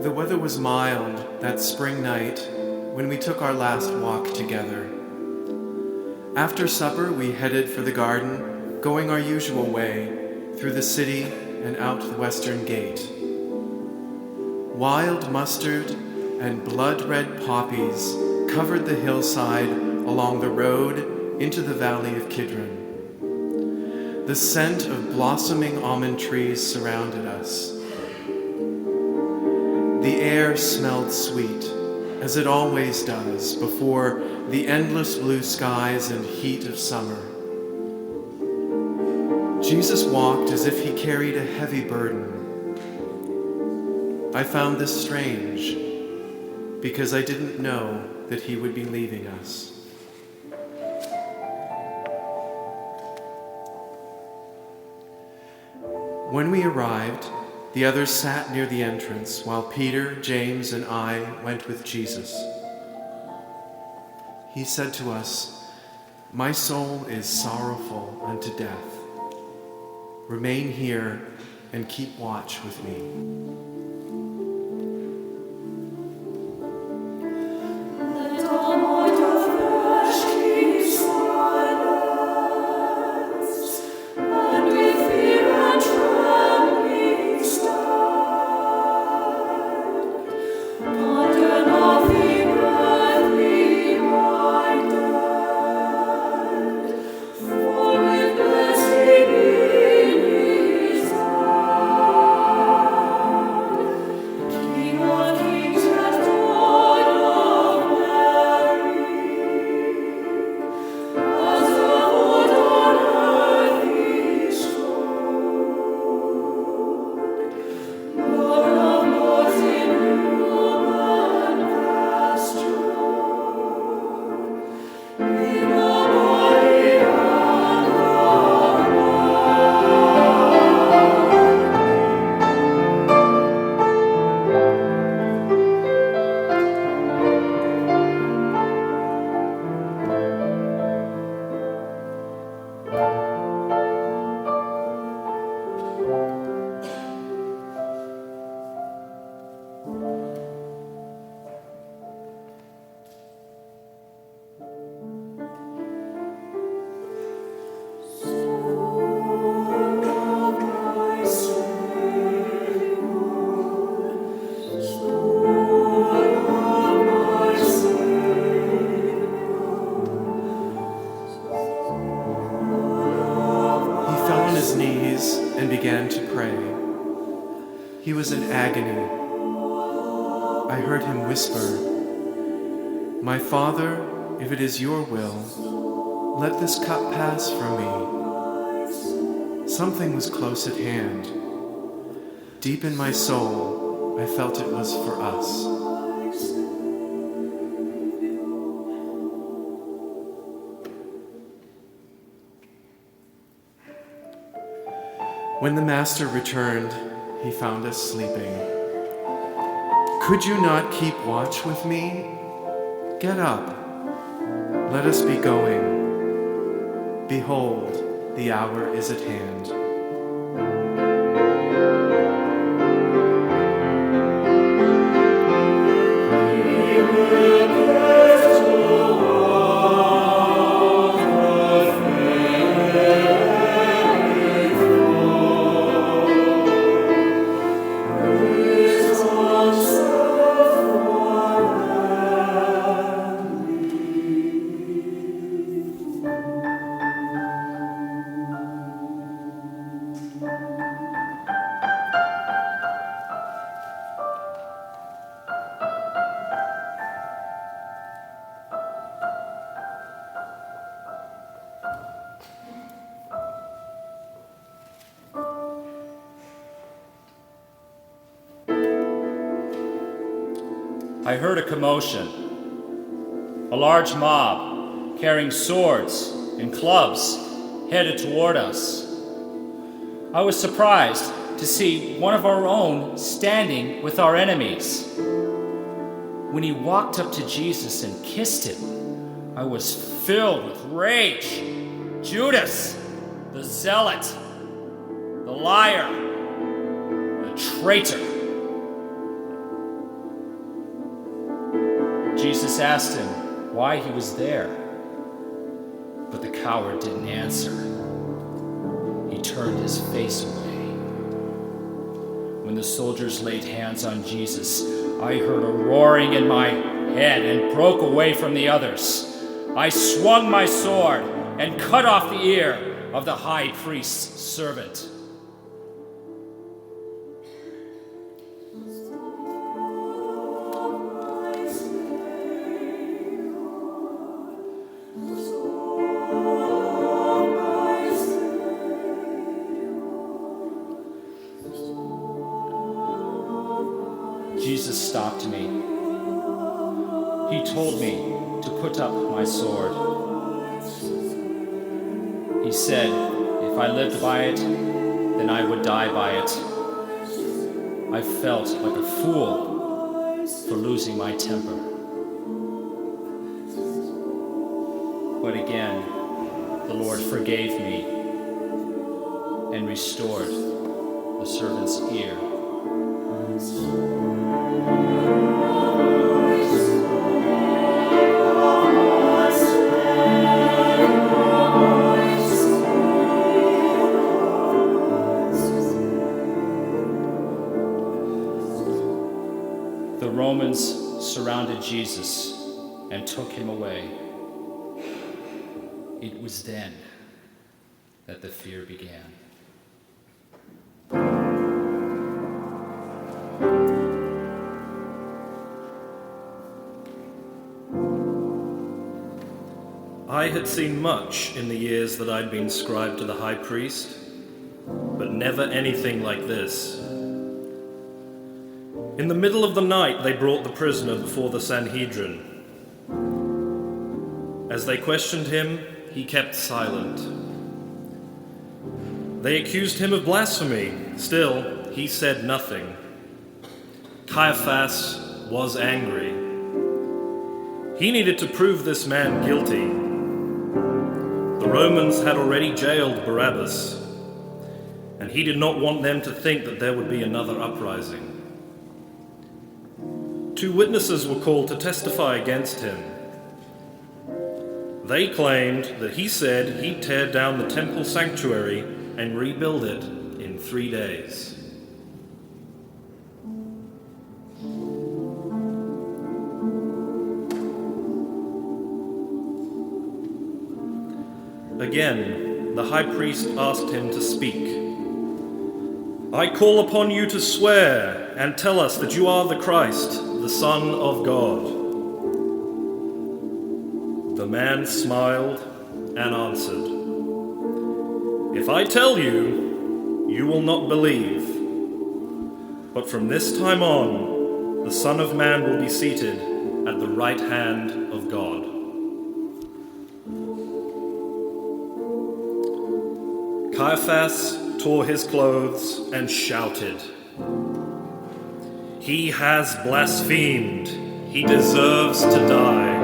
The weather was mild that spring night when we took our last walk together. After supper, we headed for the garden, going our usual way through the city and out the western gate. Wild mustard and blood-red poppies covered the hillside along the road into the valley of Kidron. The scent of blossoming almond trees surrounded us. The air smelled sweet, as it always does before the endless blue skies and heat of summer. Jesus walked as if he carried a heavy burden. I found this strange because I didn't know that he would be leaving us. When we arrived, the others sat near the entrance while Peter, James, and I went with Jesus. He said to us, "My soul is sorrowful unto death. Remain here and keep watch with me." And began to pray. He was in agony. I heard him whisper, "My Father, if it is your will, let this cup pass from me." Something was close at hand. Deep in my soul, I felt it was for us. When the Master returned, he found us sleeping. "Could you not keep watch with me? Get up. Let us be going. Behold, the hour is at hand." I heard a commotion. A large mob carrying swords and clubs headed toward us. I was surprised to see one of our own standing with our enemies. When he walked up to Jesus and kissed him, I was filled with rage. Judas, the zealot, the liar, the traitor. Jesus asked him why he was there, but the coward didn't answer. He turned his face away. When the soldiers laid hands on Jesus, I heard a roaring in my head and broke away from the others. I swung my sword and cut off the ear of the high priest's servant. Jesus stopped me. He told me to put up my sword. He said, if I lived by it, then I would die by it. I felt like a fool for losing my temper. But again, the Lord forgave me and restored the servant's ear. The Romans surrounded Jesus and took him away. It was then that the fear began. I had seen much in the years that I'd been scribe to the high priest, but never anything like this. In the middle of the night, they brought the prisoner before the Sanhedrin. As they questioned him, he kept silent. They accused him of blasphemy. Still, he said nothing. Caiaphas was angry. He needed to prove this man guilty. The Romans had already jailed Barabbas, and he did not want them to think that there would be another uprising. 2 witnesses were called to testify against him. They claimed that he said he'd tear down the temple sanctuary and rebuild it in 3 days. Again, the high priest asked him to speak. I call upon you to swear and tell us that you are the Christ, the Son of God. The man smiled and answered, if I tell you, you will not believe. But from this time on, the Son of Man will be seated at the right hand of God. Caiaphas tore his clothes and shouted, he has blasphemed. He deserves to die.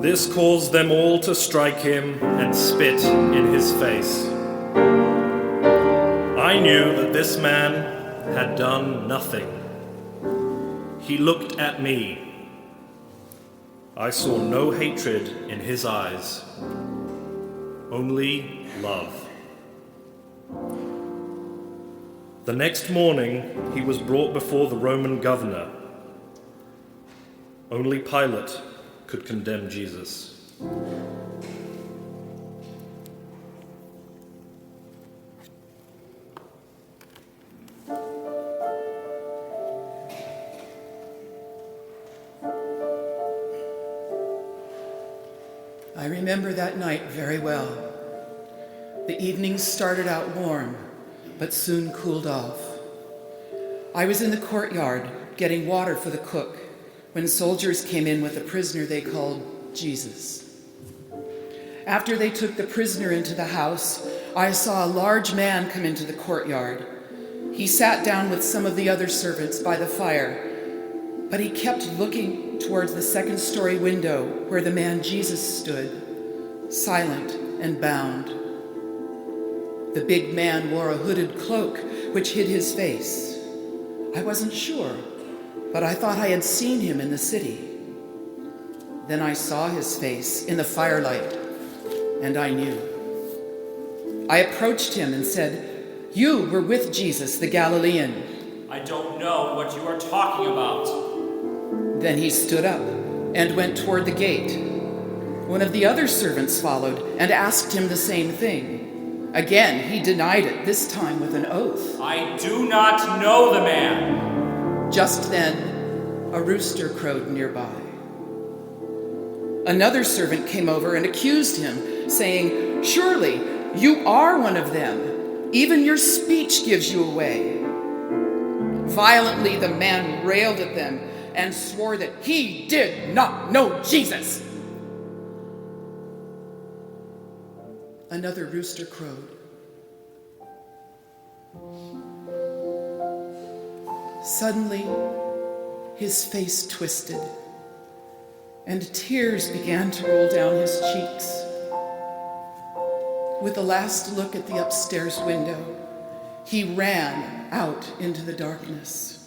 This caused them all to strike him and spit in his face. I knew that this man had done nothing. He looked at me. I saw no hatred in his eyes, only love. The next morning, he was brought before the Roman governor. Only Pilate could condemn Jesus. I remember that night very well. The evening started out warm, but soon cooled off. I was in the courtyard getting water for the cook when soldiers came in with a prisoner they called Jesus. After they took the prisoner into the house, I saw a large man come into the courtyard. He sat down with some of the other servants by the fire, but he kept looking towards the 2nd-story window where the man Jesus stood, silent and bound. The big man wore a hooded cloak which hid his face. I wasn't sure. but I thought I had seen him in the city. Then I saw his face in the firelight, and I knew. I approached him and said, "You were with Jesus, the Galilean." I don't know what you are talking about. Then he stood up and went toward the gate. One of the other servants followed and asked him the same thing. Again, he denied it, this time with an oath. I do not know the man. Just then, a rooster crowed nearby. Another servant came over and accused him, saying, "Surely you are one of them. Even your speech gives you away." Violently, the man railed at them and swore that he did not know Jesus. Another rooster crowed. Suddenly, his face twisted, and tears began to roll down his cheeks. With a last look at the upstairs window, he ran out into the darkness.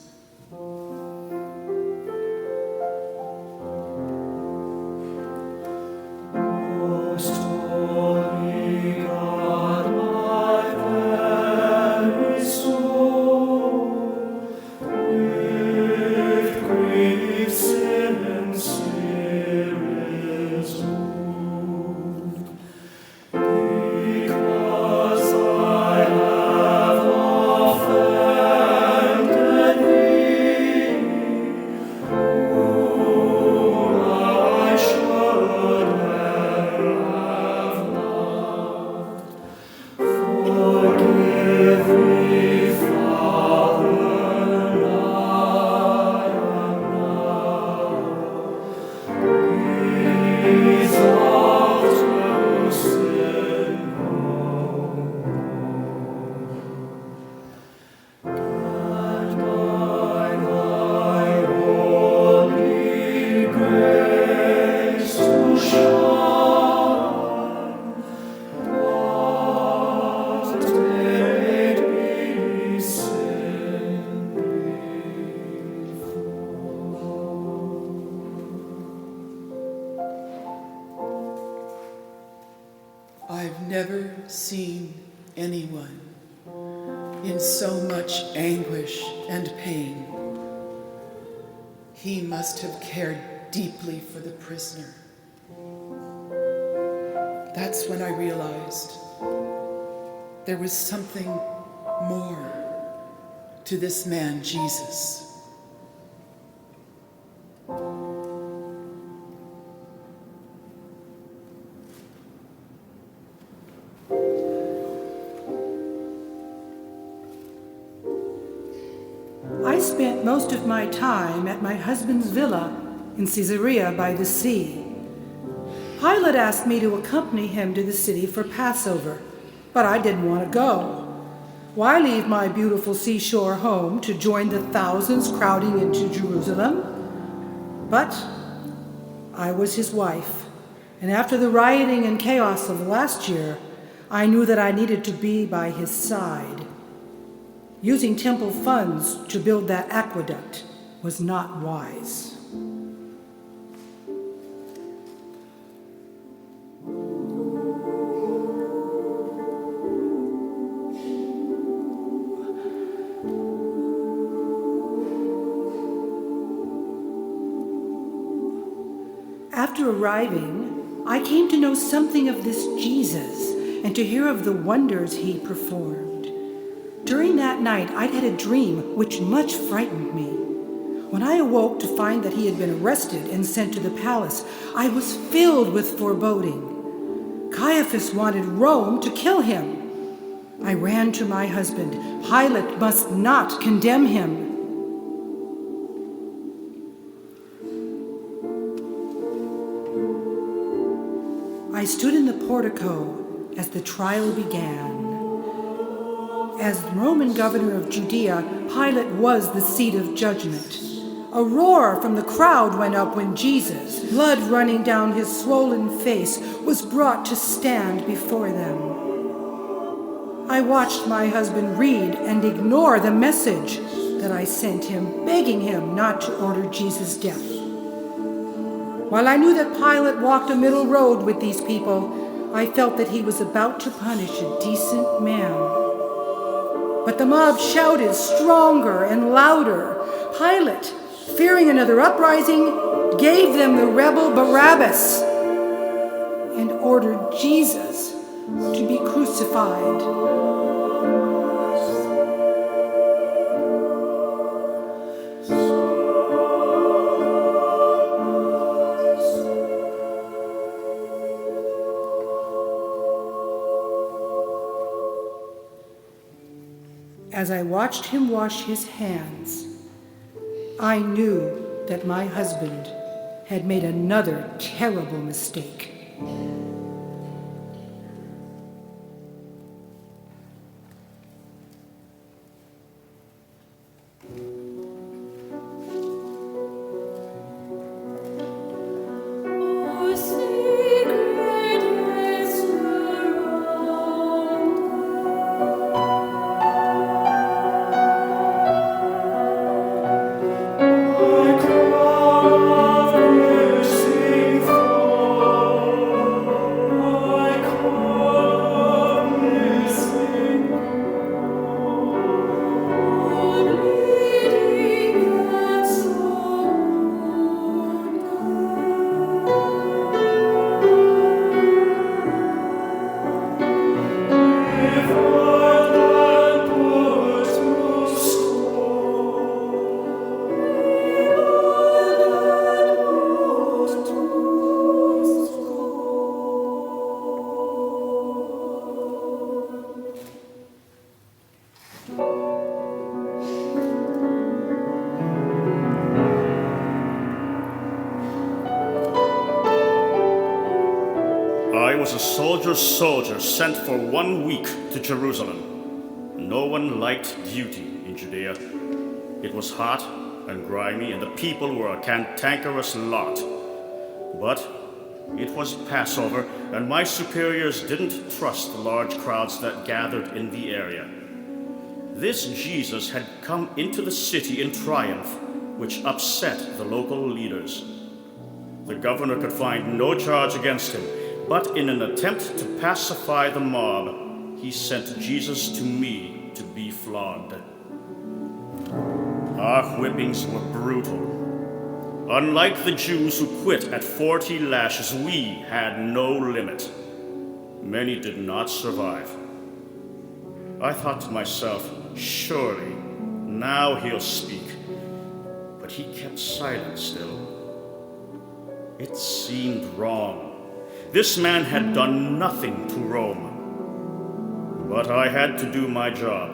I've never seen anyone in so much anguish and pain. He must have cared deeply for the prisoner. That's when I realized there was something more to this man, Jesus. I spent most of my time at my husband's villa in Caesarea by the sea. Pilate asked me to accompany him to the city for Passover, but I didn't want to go. Why leave my beautiful seashore home to join the thousands crowding into Jerusalem? But I was his wife, and after the rioting and chaos of last year, I knew that I needed to be by his side. Using temple funds to build that aqueduct was not wise. After arriving, I came to know something of this Jesus and to hear of the wonders he performed. During that night, I'd had a dream which much frightened me. When I awoke to find that he had been arrested and sent to the palace, I was filled with foreboding. Caiaphas wanted Rome to kill him. I ran to my husband. Pilate must not condemn him. I stood in the portico as the trial began. As Roman governor of Judea, Pilate was the seat of judgment. A roar from the crowd went up when Jesus, blood running down his swollen face, was brought to stand before them. I watched my husband read and ignore the message that I sent him, begging him not to order Jesus' death. While I knew that Pilate walked a middle road with these people, I felt that he was about to punish a decent man. But the mob shouted stronger and louder. Pilate, fearing another uprising, gave them the rebel Barabbas and ordered Jesus to be crucified. As I watched him wash his hands, I knew that my husband had made another terrible mistake. I was a soldier sent for 1 week to Jerusalem. No one liked duty in Judea. It was hot and grimy, and the people were a cantankerous lot. But it was Passover, and my superiors didn't trust the large crowds that gathered in the area. This Jesus had come into the city in triumph, which upset the local leaders. The governor could find no charge against him, but in an attempt to pacify the mob, he sent Jesus to me to be flogged. Our whippings were brutal. Unlike the Jews who quit at 40 lashes, we had no limit. Many did not survive. I thought to myself, surely now he'll speak. But he kept silent still. It seemed wrong. This man had done nothing to Rome. But I had to do my job.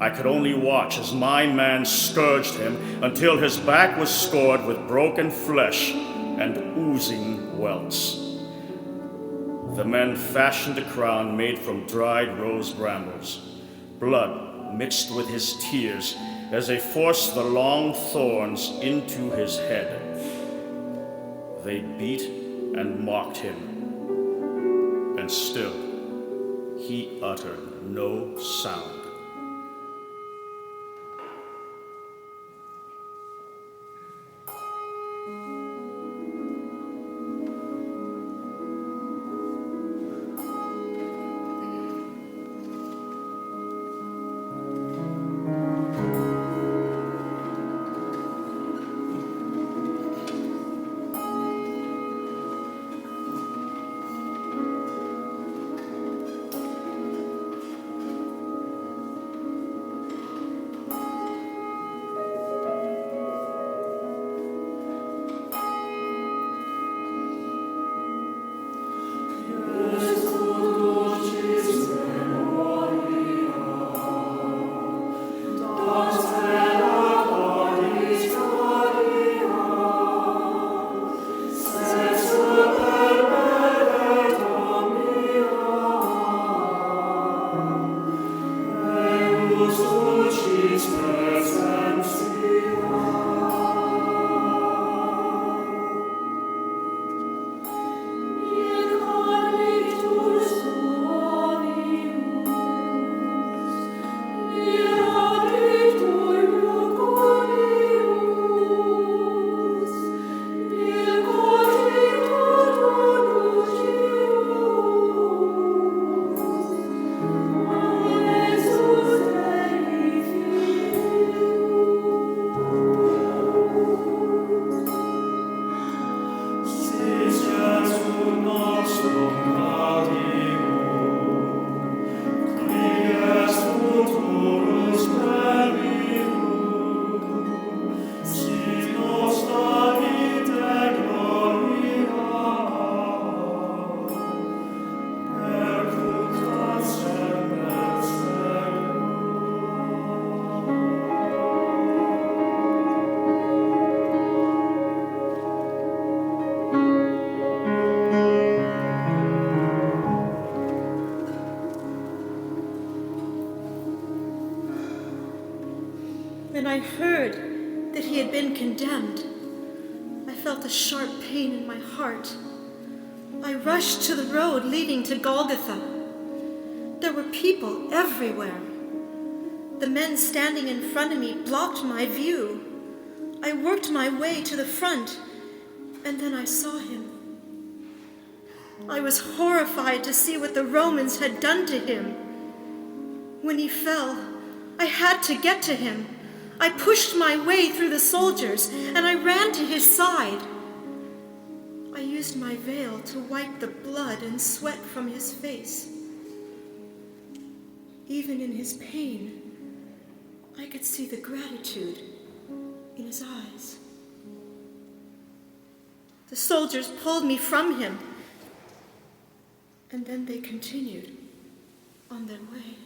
I could only watch as my man scourged him until his back was scored with broken flesh and oozing welts. The men fashioned a crown made from dried rose brambles. Blood mixed with his tears as they forced the long thorns into his head. They beat and mocked him, and still he uttered no sound. When I heard that he had been condemned, I felt a sharp pain in my heart. I rushed to the road leading to Golgotha. There were people everywhere. The men standing in front of me blocked my view. I worked my way to the front, and then I saw him. I was horrified to see what the Romans had done to him. When he fell, I had to get to him. I pushed my way through the soldiers, and I ran to his side. I used my veil to wipe the blood and sweat from his face. Even in his pain, I could see the gratitude in his eyes. The soldiers pulled me from him, and then they continued on their way.